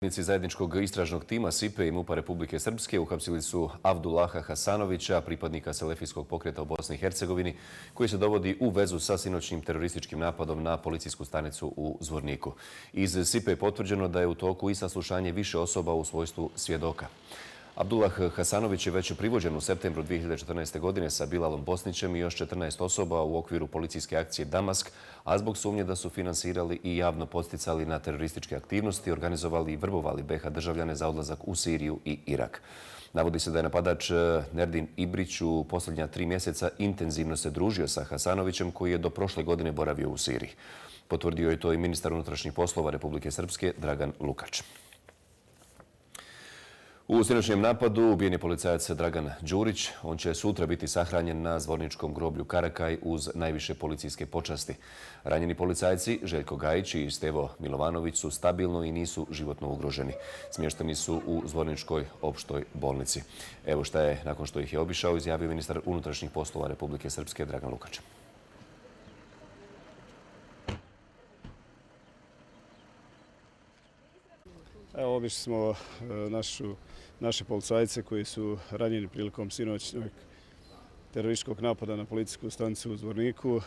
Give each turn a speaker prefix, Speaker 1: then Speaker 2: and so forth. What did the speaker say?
Speaker 1: Pripadnici zajedničkog istražnog tima SIPE i MUP-a Republike Srpske uhapsili su Avdullaha Hasanovića, pripadnika Selefijskog pokreta u Bosni i Hercegovini, koji se dovodi u vezu sa sinoćnim terorističkim napadom na policijsku stanicu u Zvorniku. Iz SIPE je potvrđeno da je u toku i saslušanje više osoba u svojstvu svjedoka. Abdullah Hasanović je već privođen u septembru 2014. godine sa Bilalom Bosnićem i još 14 osoba u okviru policijske akcije Damask, a zbog sumnje da su finansirali i javno podsticali na terorističke aktivnosti, organizovali i vrbovali BiH državljane za odlazak u Siriju i Irak. Navodi se da je napadač Nerdin Ibrić u posljednja 3 mjeseca intenzivno se družio sa Hasanovićem, koji je do prošle godine boravio u Siriji. Potvrdio je to i ministar unutrašnjih poslova Republike Srpske Dragan Lukač. U sinoćnjem napadu ubijen je policajac Dragan Đurić. On će sutra biti sahranjen na zvorničkom groblju Karakaj uz najviše policijske počasti. Ranjeni policajci Željko Gajić i Stevo Milovanović su stabilno i nisu životno ugroženi. Smješteni su u Zvorničkoj opštoj bolnici. Evo šta je, nakon što ih je obišao, izjavio ministar unutrašnjih poslova Republike Srpske Dragan Lukač.
Speaker 2: Evo, obišli smo naše policajce koji su ranjeni prilikom sinoćnog terorističkog napada na policijsku stanicu u Zvorniku.